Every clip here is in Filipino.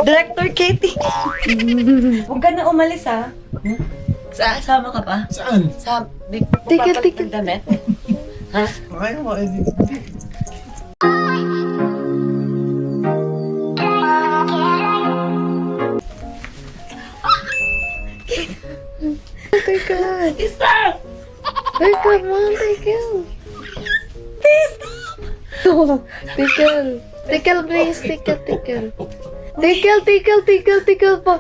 Director Katie. Huwag ka na umalis, ha? Sama ka pa? Saan? Sa... Tigil. Ng damit? Ha? Kaya mo, hindi. Teka. Isa! Ay, come on, Tigil. Please! Oh, Tigil. Tigil, please. Tigil. Tigil pa.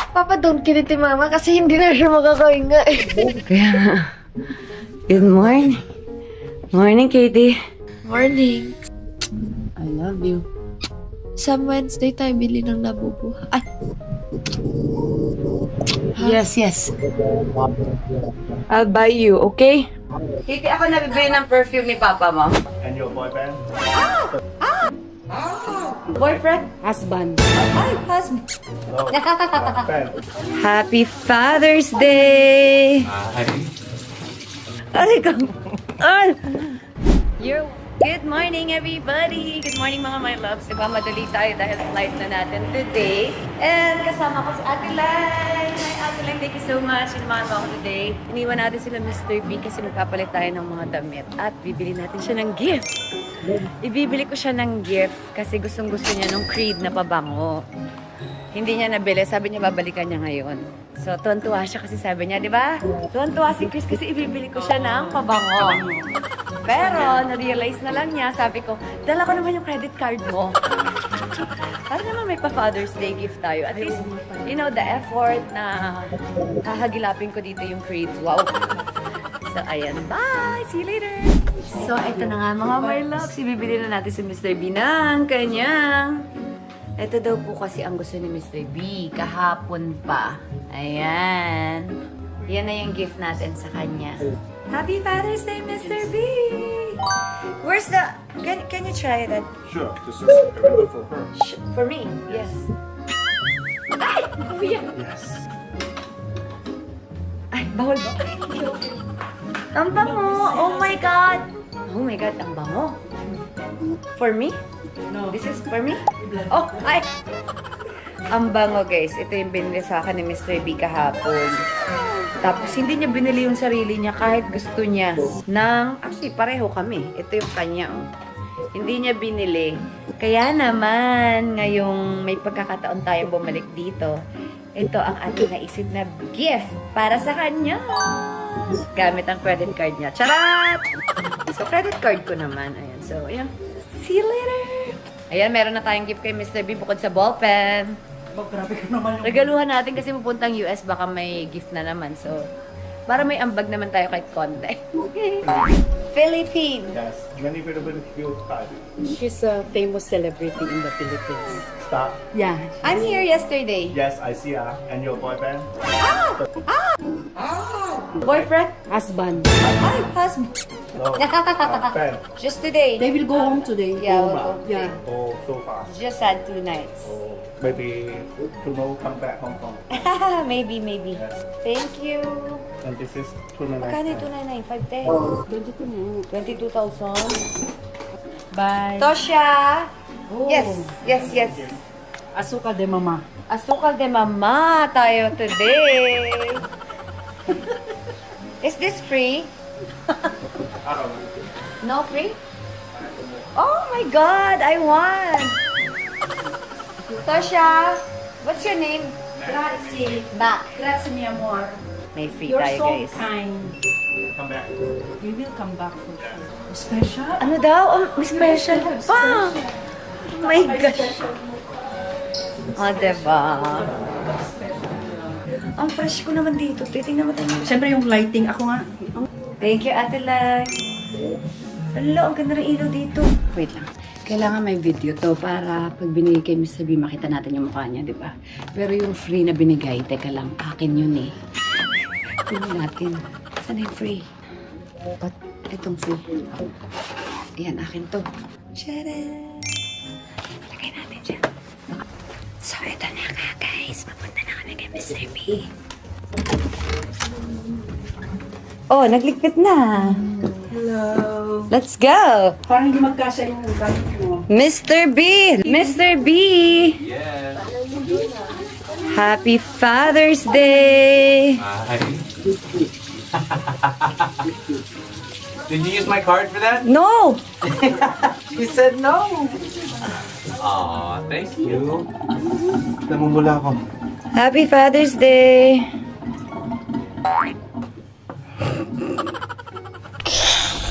Papa, don't kill it, Mama, kasi hindi na siya makakahinga eh. Kaya nga. Good morning. Morning, Katie. Morning. I love you. Sa Wednesday tayo bili ng labubu. Ay, Yes. I'll buy you, okay? Katie, ako nabibili ng perfume ni Papa mo. And your boyfriend? Boyfriend? Husband. Ay, husband. No, my friend. Happy Father's Day! Ay, come on! Good morning, everybody! Good morning, mga my loves. Nagmamadali tayo dahil flight na natin today. And kasama ko si Ate Lai. Hi, Ate Lai. Thank you so much. Sinamahan mo ako today. Iniwan natin sila Mr. B kasi magpapalit tayo ng mga damit. At bibili natin siya ng gift. Ibibili ko siya ng gift kasi gustong-gusto niya ng Creed na pabango. Hindi niya nabili. Sabi niya babalikan niya ngayon. So, tuwan-tuwa siya kasi sabi niya, di ba? Tuwan-tuwa si Chris kasi ibibili ko siya ng pabango. Pero, na-realize na lang niya, sabi ko, dala ko naman yung credit card mo. Para naman may pa-Father's Day gift tayo. At least, you know, the effort na hahagilapin ko dito yung Creed. Wow! So, ayan. Bye! See you later! So, ito na nga mga my loves. Ibibili na natin si Mr. B ng kanyang... Ito daw po kasi ang gusto ni Mr. B. Kahapon pa. Ayan. Yan na yung gift natin sa kanya. Happy Father's Day, Mr. B! Where's the... Can you try that? Sure, this is very good for her. For me? Yes. Ay! Kuya! Yes. Ay, bawal ba? Ang bango! Oh my God! Oh my God, ang bango. For me? No. This is for me? Oh, ay! Ang bango, guys. Ito yung binili sa akin ni Mr. B kahapon. Tapos, hindi niya binili yung sarili niya kahit gusto niya actually, pareho kami. Ito yung kanya, oh. Hindi niya binili. Kaya naman, ngayong may pagkakataon tayong bumalik dito, ito ang ating naisip na gift para sa kanya. Gamit ang credit card niya. Charat! So, credit card ko naman. Ayan. So, ayan. See you later! Ayan, meron na tayong gift kay Mr. B bukod sa ballpen. Grabe ka naman yung... Regaluhan natin kasi pupuntang US, baka may gift na naman. So, para may ambag naman tayo kahit konti. Philippines! Yes, many Philippine cute card. She's a famous celebrity in the Philippines. Stop. Yeah. I'm here yesterday. Yes, I see her. And your boyfriend? Boyfriend? Husband. Ay, husband. No, friend. Just today. They will go home today. Yeah, we'll Roma. go. Yeah. Oh, so fast. Just had 2 nights. Oh, maybe tomorrow come back Hong Kong. maybe. Yes. Thank you. And this is tonight. Magkano ito na 510? 22,000. Bye. Tosha! Oh. Yes. Azúcar de mama. Asukal de mama tayo today. Is this free? I don't know. No free? Oh my God, I want. Tosha, what's your name? Grazie. Mac. Grazie, mi amor. May free You're tayo, so guys. kind. Come back. We will come back for sure. Special? Ano daw? Oh, may special pa. Oh my gosh. Oh, diba? Ang fresh ko naman dito. Titingnan mo tayo. Siyempre yung lighting. Ako nga. Thank you, Ate Lai. Hello, ang ganda ng ilaw dito. Wait lang. Kailangan may video to para pag binigay kay Mr. B, makita natin yung mukha niya, di ba? Pero yung free na binigay, teka lang, akin yun eh. Tingnan natin. Saan yung free? Ba't itong free? Ayan, akin to. Tcharam! Lagay natin dyan. So, ito na nga, guys. Papunta na kami kay Mr. B. Oh, nagligpit na. Hello. Let's go. Parang hindi magkasya yung gamit mo. Mr. B! Mr. B! Yes. Happy Father's Day! Hi. Did you use my card for that? No! She said no. Aw, thank you. Namumula ako. Happy Father's Day!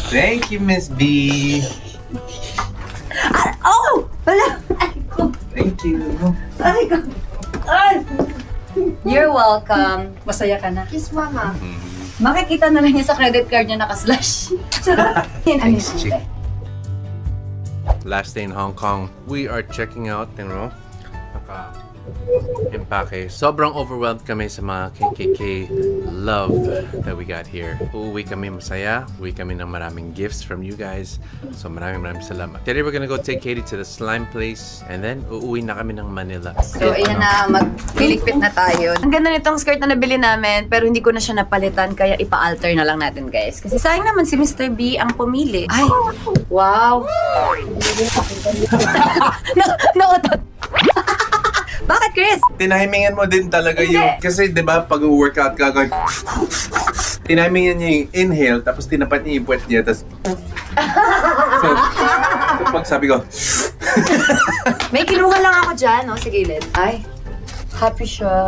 Thank you, Miss B. Oh! Wala! Ay ko! Thank you. Ay ko! Ay! You're welcome. Masaya ka na. Kiss mama. Makikita na lang niya sa credit card niya nakaslash. Charot! Thanks, chick. Last day in Hong Kong, we are checking out, you know, Impake. Sobrang overwhelmed kami sa mga KKK love that we got here. Uuwi kami masaya, uuwi kami ng maraming gifts from you guys. So maraming salamat. Today we're gonna go take Katie to the slime place and then uuwi na kami ng Manila. So, ayan na, magpiligpit na tayo. Ang ganda nitong skirt na nabili namin, pero hindi ko na siya napalitan, kaya ipa-alter na lang natin, guys. Kasi sayang naman si Mr. B ang pumili. Ay! Wow! Nautot! Bakit, Chris? Tinahimingan mo din talaga yung... Kasi di ba pag workout ka, tinahimingan niya yung inhale, tapos tinapat niya yung puwet niya, tapos... So, pag sabi ko... May kinuha lang ako dyan, no? Sa gilid. Ay, happy siya.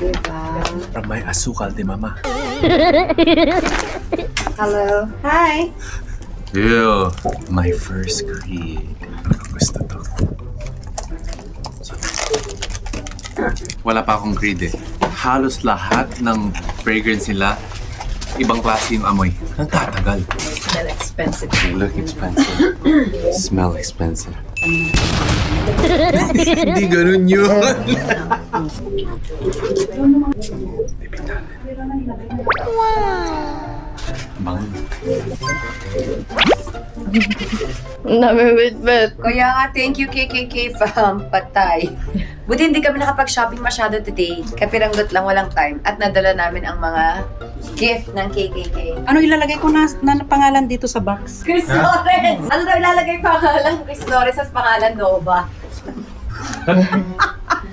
Diba? From my asukal di mama. Hello. Hi. Ew, my first creed. Gusto to. Wala pa akong creed eh. Halos lahat ng fragrance nila, ibang klase yung amoy. Ang tatagal. Well, expensive. They look expensive. Smell expensive. Hindi ganun yun. Bang. Namimit-mit. Kaya nga, thank you KKK from Patay. Buti hindi kami nakapag-shopping masyado today. Kapiranggot lang, walang time. At nadala namin ang mga gift ng KKK. Ano ilalagay ko na pangalan dito sa box? Chris Flores! Ano daw ilalagay pangalan? Chris Flores as pangalan Nova.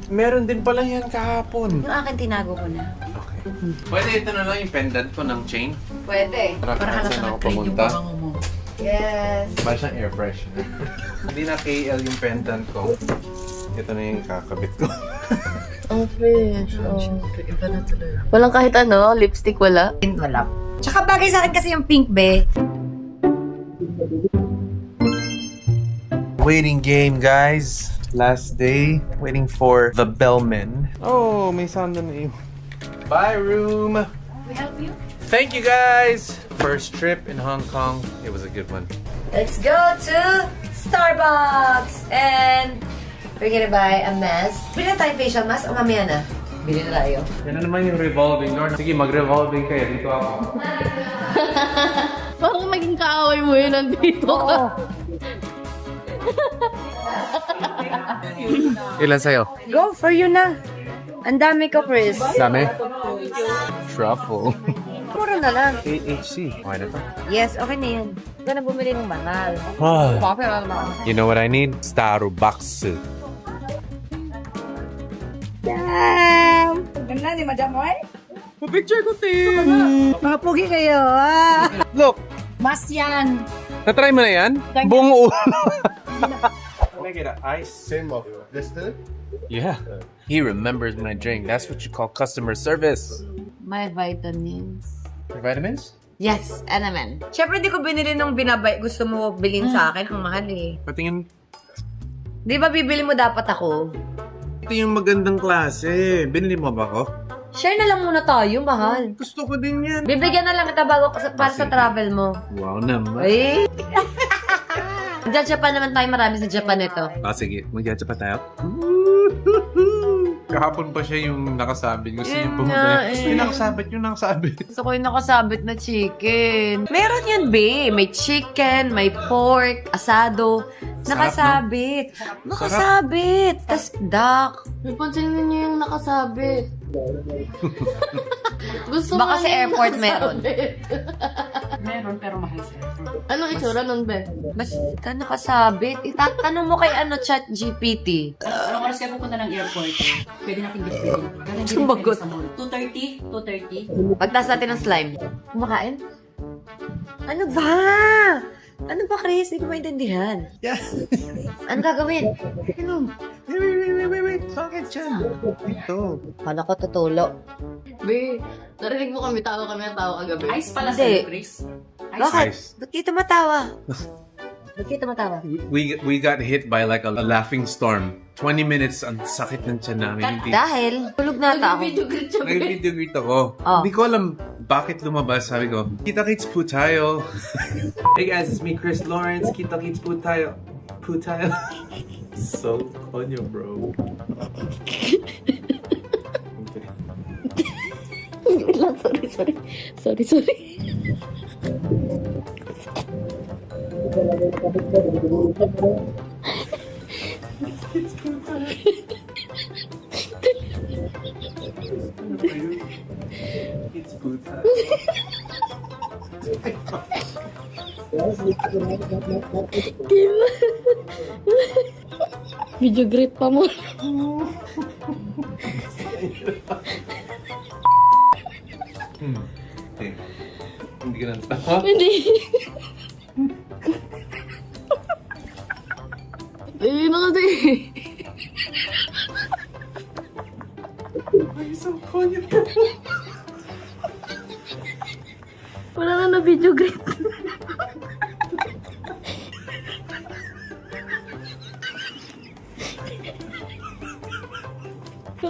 Meron din pala yan kahapon. Yung akin tinago ko na. Okay. Pwede ito na lang yung pendant ko ng chain. Pwede. Para Para saan halata ako na clean yung pumunta. babango mo. Yes. Para siyang air freshener. Hindi na KL yung pendant ko. Ito na yung kakabit ko. Ang fresh. Oh. Siyempre, iba na tuloy. Walang kahit ano, lipstick wala. Wala. Tsaka bagay sa akin kasi yung pink, be. Waiting game, guys. Last day. Waiting for the bellman. Oh, may sound na yun. Bye, room. We help you? Thank you, guys. First trip in Hong Kong. It was a good one. Let's go to Starbucks! And we're gonna buy a mask. Bili na tayo facial mask o mamaya na? Bili na tayo. Yan na naman yung revolving door. Sige, mag-revolving kayo. Dito ako. Parang maging kaaway mo yun nandito ka. Ilan sa'yo? Go for you na. Ang dami ko, Chris. Dami. Truffle. Puro na lang. AHC. Okay na to. Yes, okay na yan. Huwag ka na bumili ng mahal. Bakit na naman? You know what I need? Starbucks. Damn! Ganda ni Madam Moy? Picture ko, Tim. Mga pugi kayo, ah! Look, Mas yan. natry mo na yan? Buong ulo. Can I get an ice sim of this too? Yeah. He remembers when I drink. That's what you call customer service. My vitamins. Your vitamins? Yes, ano naman. Siyempre, di ko binili nung binabay. Gusto mo bilhin sa akin. Ang mahal eh. Patingin. Di ba bibili mo dapat ako? Ito yung magandang klase. Binili mo ba ako? Share na lang muna tayo, mahal. Gusto ko din yan. Bibigyan na lang kita bago para sa travel mo. Wow naman. Ay! Diyan Japan naman tayo. Marami sa Japan ito. Ah, sige. Mag-gadget pa tayo. Kahapon pa siya yung nakasabit. Gusto niya Yun pumunta. nga Yung nakasabit, yung nakasabit. Gusto ko yung nakasabit na chicken. Meron yun, be. May chicken, may pork, asado. Nakasabit. Nakasabit. Tas duck. May pansinin niyo yung nakasabit. Gusto Baka nga sa niya yung airport meron. nakasabit. Meron, pero mahal sa airport. Anong itsura nun, be? Basta nakasabit. Itatanong mo kay Chat GPT. Anong oras kayo pupunta ng airport? Pwede natin bitbitin. Pero hindi Sumagot. sa mall. 2:30? 2:30? Pagtas natin ng slime. Kumakain? Ano ba? Ano ba, Chris? Hindi ko maintindihan. Yeah. Ano gagawin? Ano? Wait. Bakit siya? Ito. Kala ko tutulo. Be, narinig mo kami kagabi. Ice pala Hindi. sa'yo, Chris. Bakit? Ice. Ba't kayo tumatawa? Ba't kayo tumatawa? We got hit by like a laughing storm. 20 minutes, ang sakit ng tiyan namin. Hindi. Dahil, tulog na ata ako. Nag-video greet siya, be. Nag-video ako. Oh. Hindi ko alam bakit lumabas. Sabi ko, kita-kits po tayo. Hey guys, it's me, Chris Lawrence. Kita-kits po tayo. Po tayo. So, konyo, bro. Sorry. It's po tayo. Video greet pa mo. Okay. Hindi ka natawa. Hindi. Hindi na kasi. Ay, so konyo. Wala nga na video greet.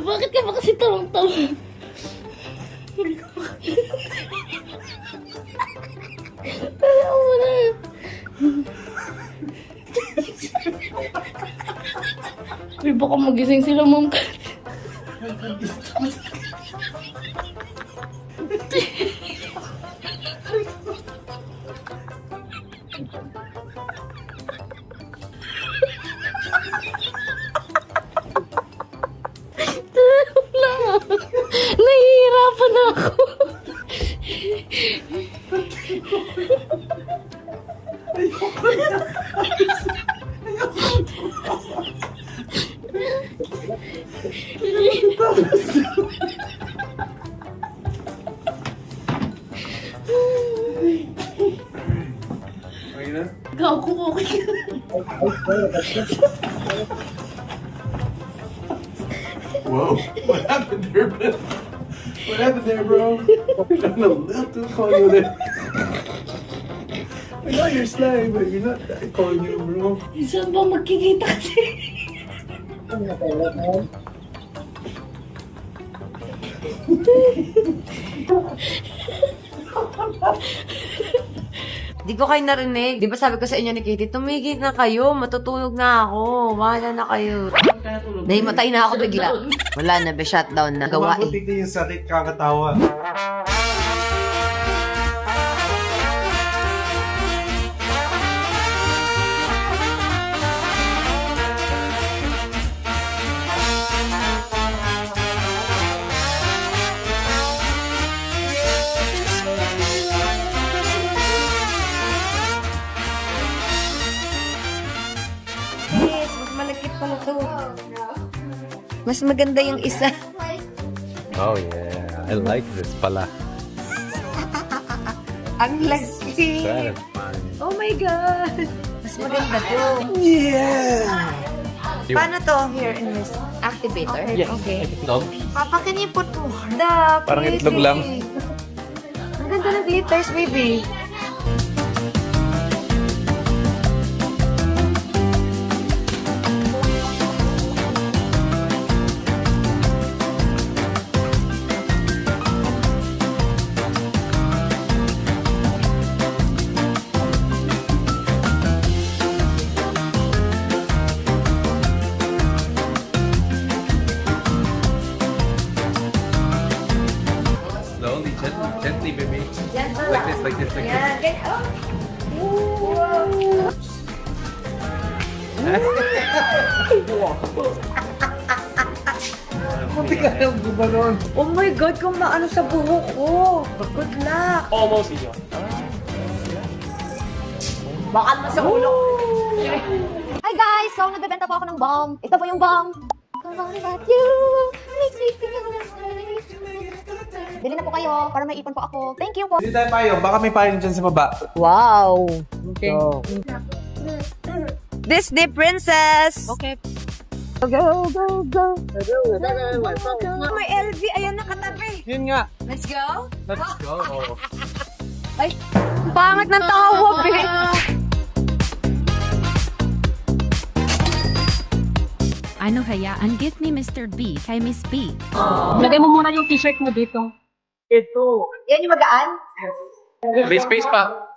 Bakit ka ba kasi tawang-tawang? Ayaw mo na. Uy, baka magising sila, ma'am. Wala. Nahihirapan ako. Okay na? Gago, okay. Whoa. What happened there, man? What happened there, bro? I'm a little too konyo there. I know you're slime, but you're not that konyo, bro. Saan ba magkikita kasi? Di ko kayo narinig. Di ba sabi ko sa inyo ni Katie, tumigil na kayo, matutulog na ako. Wala na kayo. Nahimatay na ako bigla. Wala na, be, shutdown na. Gawa eh. Mabuti din yung sakit kakatawa. Yes, mas malagkit pala to. Mas maganda yung isa. Oh, yeah. I like this pala. Ang lagkit. Kind of fun. Oh my God. Mas maganda to. Yeah! Paano to? Here in this activator? Yes. Okay. Dog? Papa, can you put the Parang itlog lang. Ang ganda ng glitters, baby. gently, baby. Gentle Like lang. this, like this, like this. Yan. Oh my God, kung maano sa buhok ko. Good luck. Almost 이죠. Baka naman sa ulo. Hi guys! So, nagbebenta po ako ng bomb. Ito po yung bomb. Bili na po kayo para may ipon po ako. Thank you po. Hindi tayo payo. Baka may payo dyan sa baba. Wow. Okay. Disney Princess. Okay. Go, go, go. May LV. Ayan, nakatabi. Yun nga. Let's go. Let's go. Ay, pangit ng tawag eh. Ano hayaan gift ni Mr. B kay Miss B. Lagay mo muna yung t-shirt mo dito. Yan yung magaan? May space pa.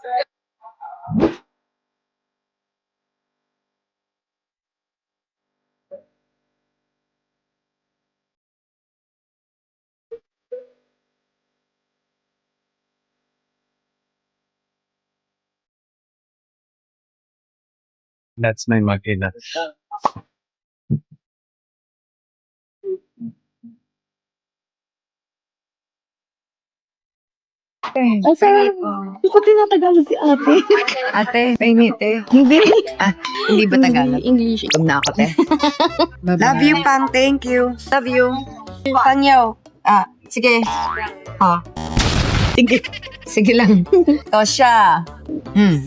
That's my makina. Ay, sarap. Hindi ko tinatagalog si ate. Ate, pahingi te. Hindi. Hindi ba Tagalog? English. Huwag na ako te. Love you, Pang. Thank you. Love you. Pangyaw. Sige. Sige. Sige lang. Tosya.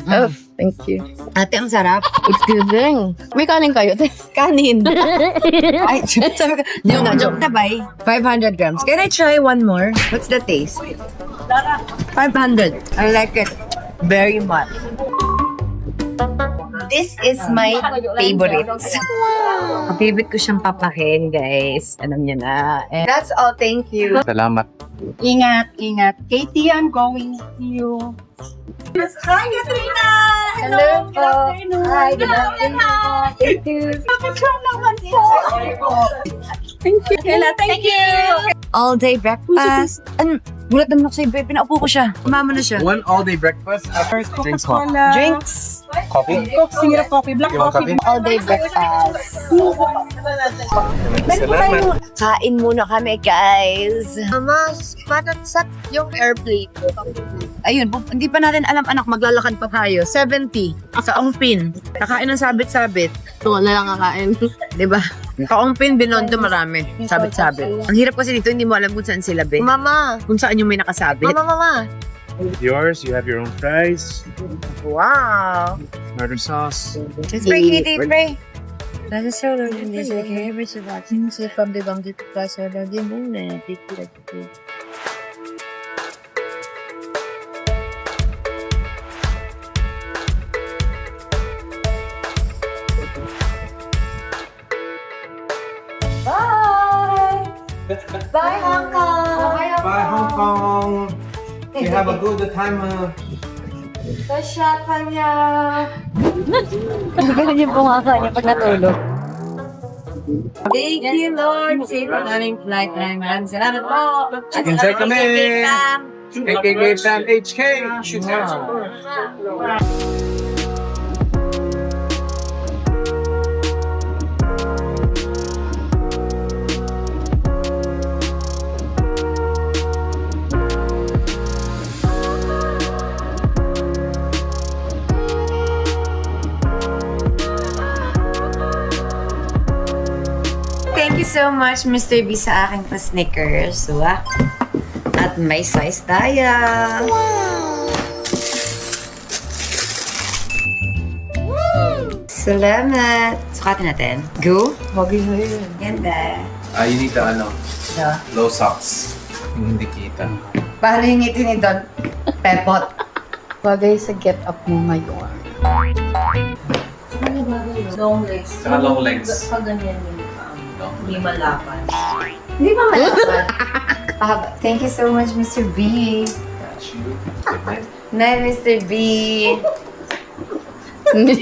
Oh, thank you. Ate, ang sarap. Excuse me. May kanin kayo, te. Kanin. Ay, sabi ko, joke na ba? 500 grams. Can I try one more? What's the taste? 500. I like it very much. This is my favorite. Wow! Favorite ko siyang papakin, guys. Alam niyo na. And that's all. Thank you. Salamat. Ingat, ingat. Katie, I'm going to you. Hi, Katrina! Hello po. Hi, good afternoon. Thank you. Thank you. Kayla, thank you. All day breakfast. Gulat naman ako sa'yo, babe. Pinaupo ko siya. Umama na siya. One all-day breakfast. Drinks mo. Drinks. Coffee? Coke, singira coffee, black You want coffee. coffee? All day breakfast. Salamat. Kain muna kami, guys. Mama, parang sat yung airplane. Ayun, hindi pa natin alam, anak, maglalakad pa tayo. 70 sa Ongpin. Kakain ng sabit-sabit. Ito na lang kakain. Diba? Sa Ongpin, Binondo, marami. Sabit-sabit. Ang hirap kasi dito, hindi mo alam kung saan sila, be. Mama. Kung saan yung may nakasabit. Mama. Yours, you have your own fries. Wow! Tomato sauce. Let's pray, Kitty, pray. That's so long. This is like every surviving so from the bang dito pa sa radio muna. Bye! Bye, Hong Kong! Bye, Hong Kong. You have a good time. Tasya pa niya! Ganun yung bungaka niya pag natulog. Thank you, Lord. Safe on aming flight. Maraming salamat po. Chicken check kami. KKK Fan HK. Shoot Thank you so much, Mr. B, sa aking pa-sneakers. Wow. At may size tayo. Salamat. Sukatin natin. Go. Wagi na yun. Ganda. You need the Yeah. low socks. Yung hindi kita. Paano yung ngiti ni Don? Pepot. Bagay sa get up mo ngayon. Long legs. Saka long legs. Pag ganyan yung hindi malapan. Hindi ba malapan? Pahaba. Thank you so much, Mr. B. Night, Mr. B. Good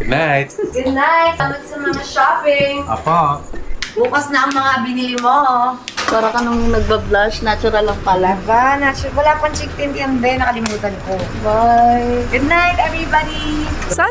night. Good night. Salamat sa mga shopping. Apa. Bukas na ang mga binili mo. Para ka nung nagbablush, natural lang pala. Ba, natural. Wala pang chick tint yan, be. Nakalimutan ko. Bye. Good night, everybody. Sana